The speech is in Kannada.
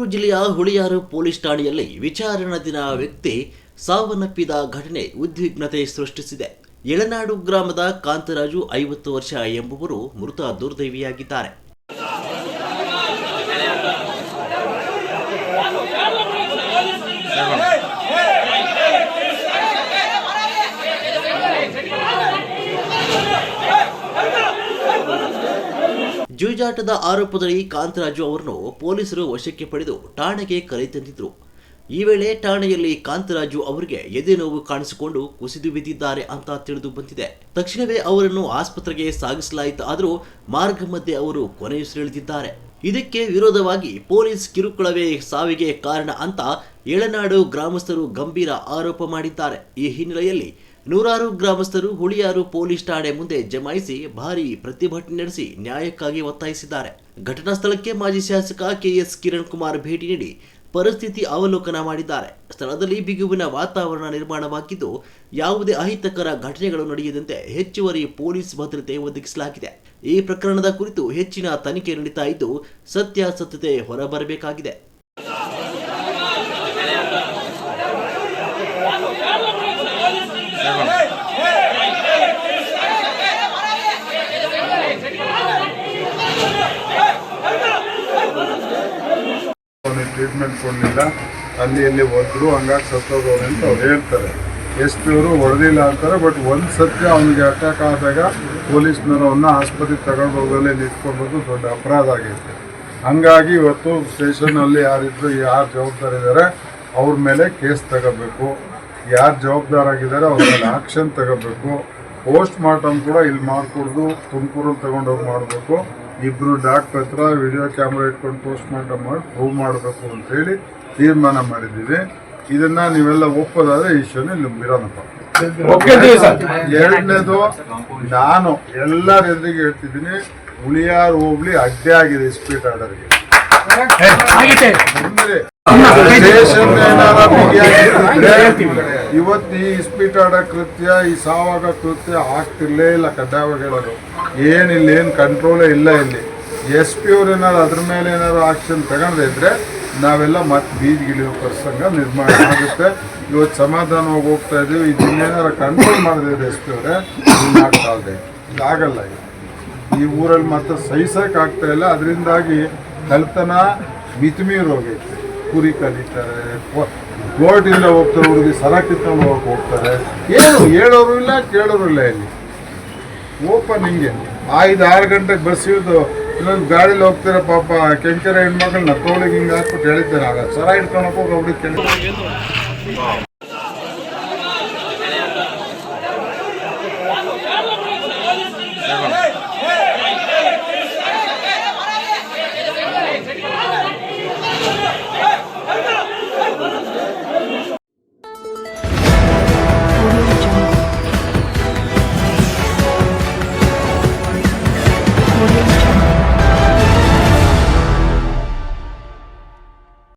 ತುಮಕೂರು ಜಿಲ್ಲೆಯ ಹುಳಿಯಾರು ಪೊಲೀಸ್ ಠಾಣೆಯಲ್ಲಿ ವಿಚಾರಣಾಧೀನ ವ್ಯಕ್ತಿ ಸಾವನ್ನಪ್ಪಿದ ಘಟನೆ ಉದ್ವಿಗ್ನತೆ ಸೃಷ್ಟಿಸಿದೆ. ಯಳನಾಡು ಗ್ರಾಮದ ಕಾಂತರಾಜು 50 ವರ್ಷ ಎಂಬುವರು ಮೃತ ದುರ್ದೈವಿಯಾಗಿದ್ದಾರೆ. ಜೂಜಾಟದ ಆರೋಪದಲ್ಲಿ ಕಾಂತರಾಜು ಅವರನ್ನು ಪೊಲೀಸರು ವಶಕ್ಕೆ ಪಡೆದು ಠಾಣೆಗೆ ಕರೆತಂದಿದ್ರು. ಈ ವೇಳೆ ಠಾಣೆಯಲ್ಲಿ ಕಾಂತರಾಜು ಅವರಿಗೆ ಎದೆ ನೋವು ಕಾಣಿಸಿಕೊಂಡು ಕುಸಿದು ಬಿದ್ದಿದ್ದಾರೆ ಅಂತ ತಿಳಿದು ಬಂದಿದೆ. ತಕ್ಷಣವೇ ಅವರನ್ನು ಆಸ್ಪತ್ರೆಗೆ ಸಾಗಿಸಲಾಯಿತು. ಆದರೂ ಮಾರ್ಗ ಮಧ್ಯೆ ಅವರು ಕೊನೆಯುಸಿರೆಳೆದಿದ್ದಾರೆ. ಇದಕ್ಕೆ ವಿರೋಧವಾಗಿ ಪೊಲೀಸ್ ಕಿರುಕುಳವೇ ಸಾವಿಗೆ ಕಾರಣ ಅಂತ ಯಳನಾಡು ಗ್ರಾಮಸ್ಥರು ಗಂಭೀರ ಆರೋಪ ಮಾಡಿದ್ದಾರೆ. ಈ ಹಿನ್ನೆಲೆಯಲ್ಲಿ ನೂರಾರು ಗ್ರಾಮಸ್ಥರು ಹುಳಿಯಾರು ಪೊಲೀಸ್ ಠಾಣೆ ಮುಂದೆ ಜಮಾಯಿಸಿ ಭಾರೀ ಪ್ರತಿಭಟನೆ ನಡೆಸಿ ನ್ಯಾಯಕ್ಕಾಗಿ ಒತ್ತಾಯಿಸಿದ್ದಾರೆ. ಘಟನಾ ಸ್ಥಳಕ್ಕೆ ಮಾಜಿ ಶಾಸಕ ಕೆಎಸ್ ಕಿರಣ್ ಕುಮಾರ್ ಭೇಟಿ ನೀಡಿ ಪರಿಸ್ಥಿತಿ ಅವಲೋಕನ ಮಾಡಿದ್ದಾರೆ. ಸ್ಥಳದಲ್ಲಿ ಬಿಗುವಿನ ವಾತಾವರಣ ನಿರ್ಮಾಣವಾಗಿದ್ದು ಯಾವುದೇ ಅಹಿತಕರ ಘಟನೆಗಳು ನಡೆಯದಂತೆ ಹೆಚ್ಚುವರಿ ಪೊಲೀಸ್ ಭದ್ರತೆ ಒದಗಿಸಲಾಗಿದೆ. ಈ ಪ್ರಕರಣದ ಕುರಿತು ಹೆಚ್ಚಿನ ತನಿಖೆ ನಡೀತಾ ಇದ್ದು ಸತ್ಯಾಸತ್ಯತೆ ಹೊರಬರಬೇಕಾಗಿದೆ. ಟ್ರೀಟ್ಮೆಂಟ್ ಕೊಡಲಿಲ್ಲ, ಅಲ್ಲಿ ಹೋದ್ರು, ಹಂಗಾಗಿ ಸತ್ತೋಗೋರು ಅಂತ ಅವ್ರು ಹೇಳ್ತಾರೆ. SP ಅವರು ಹೊಡೆದಿಲ್ಲ ಅಂತಾರೆ. ಬಟ್ ಒಂದು ಸತ್ಯ, ಅವನಿಗೆ ಅಟ್ಯಾಕ್ ಆದಾಗ ಪೊಲೀಸ್ನವರು ಅವನ್ನ ಆಸ್ಪತ್ರೆಗೆ ತಗೊಂಡು ಹೋಗಲೇ ನಿಂತ್ಕೊಂಡ್ಬಂದು ದೊಡ್ಡ ಅಪರಾಧ ಆಗೈತೆ. ಹಂಗಾಗಿ ಇವತ್ತು ಸ್ಟೇಷನಲ್ಲಿ ಯಾರಿದ್ರು, ಯಾರು ಜವಾಬ್ದಾರಿ ಇದ್ದಾರೆ ಅವ್ರ ಮೇಲೆ ಕೇಸ್ ತಗೋಬೇಕು. ಯಾರು ಜವಾಬ್ದಾರಾಗಿದ್ದಾರೆ ಅವ್ರ ಮೇಲೆ ಆಕ್ಷನ್ ತಗೋಬೇಕು. ಪೋಸ್ಟ್ ಮಾರ್ಟಮ್ ಕೂಡ ಇಲ್ಲಿ ಮಾಡಿಕೊಡ್ದು ತುಮಕೂರಲ್ಲಿ ತಗೊಂಡೋಗಿ ಮಾಡಬೇಕು. ಇಬ್ಬರು ಡಾಕ್ಟರ್ ಹತ್ರ ವಿಡಿಯೋ ಕ್ಯಾಮ್ರಾ ಇಟ್ಕೊಂಡು ಪೋಸ್ಟ್ ಮಾರ್ಟಮ್ ಮಾಡಿ ಪ್ರೂವ್ ಮಾಡಬೇಕು ಅಂತೇಳಿ ತೀರ್ಮಾನ ಮಾಡಿದ್ದೀವಿ. ಇದನ್ನ ನೀವೆಲ್ಲ ಒಪ್ಪೋದಾದ್ರೆ ಈ ಶೋನ ಇಲ್ಲಿ ಬಿರೋಣಪ್ಪ. ಎರಡನೇದು, ನಾನು ಎಲ್ಲರ ಎದುರಿಗೆ ಹೇಳ್ತಿದ್ದೀನಿ, ಹುಳಿಯಾರು ಹೋಗ್ಲಿ ಅಡ್ಡೆ ಆಗಿದೆ ಸ್ಪೀಡ್ ಆರ್ಡರ್ಗೆ. ಇವತ್ತು ಈ ಸ್ಪೀಡ್ ಆರ್ಡರ್ ಕೃತ್ಯ, ಈ ಸಾವಾಗ ಕೃತ್ಯ ಆಗ್ತಿರ್ಲೇ ಇಲ್ಲ. ಕಡ್ಡಾಯವಾಗಿ ಹೇಳೋದು ಏನಿಲ್ಲ, ಏನು ಕಂಟ್ರೋಲೇ ಇಲ್ಲ ಇಲ್ಲಿ. SP ಅವ್ರು ಏನಾದ್ರು ಅದ್ರ ಮೇಲೆ ಏನಾದ್ರು ಆಕ್ಷನ್ ತಗೊಂಡೇ ಇದ್ರೆ ನಾವೆಲ್ಲ ಮತ್ತೆ ಬೀದಿಗಿಳಿಯೋ ಪ್ರಸಂಗ ನಿರ್ಮಾಣ ಆಗುತ್ತೆ. ಇವತ್ತು ಸಮಾಧಾನವಾಗಿ ಹೋಗ್ತಾ ಇದೀವಿ. ಇದನ್ನೇನಾರು ಕಂಟ್ರೋಲ್ ಮಾಡಿದ್ರೆ SP ಅವರೇ ಆಗ್ತಾ ಇದೆ. ಇದಾಗಲ್ಲ. ಈ ಊರಲ್ಲಿ ಮತ್ತೆ ಸಹಿಸಕ್ಕೆ ಆಗ್ತಾ ಇಲ್ಲ. ಅದರಿಂದಾಗಿ ಕಳ್ತನ ಮಿತಿಮೀರಿ ಹೋಗೈತೆ. ಕುರಿ ಕಲಿತಾರೆ, ಗೋಲ್ಡಿಂದ ಹೋಗ್ತಾರೆ, ಹುಡುಗಿ ಸರ ಕಿತ್ಕೊಂಡು ಹೋಗ್ತಾರೆ. ಏನು ಹೇಳೋರು ಇಲ್ಲ, ಕೇಳೋರು ಇಲ್ಲ. ಇಲ್ಲಿ ಓಪನ್ ಹಿಂಗೆ 5-6 ಗಂಟೆಗೆ ಬಸ್ ಇಳಿದು ಇನ್ನೊಂದು ಗಾಡೀಲಿ ಹೋಗ್ತಾರೆ. ಪಾಪ ಕೆಂಕೆರೆ ಹೆಣ್ಮಕ್ಳನ್ನ ತೋಳಿಗೆ ಹಿಂಗೆ ಹಾಕ್ಬಿಟ್ಟು ಹೇಳಿದ್ದಾರೆ. ಆಗ ಸರ ಹಿಡ್ಕೊಂಡು ಹೋಗಿ ಹುಡುಗಿ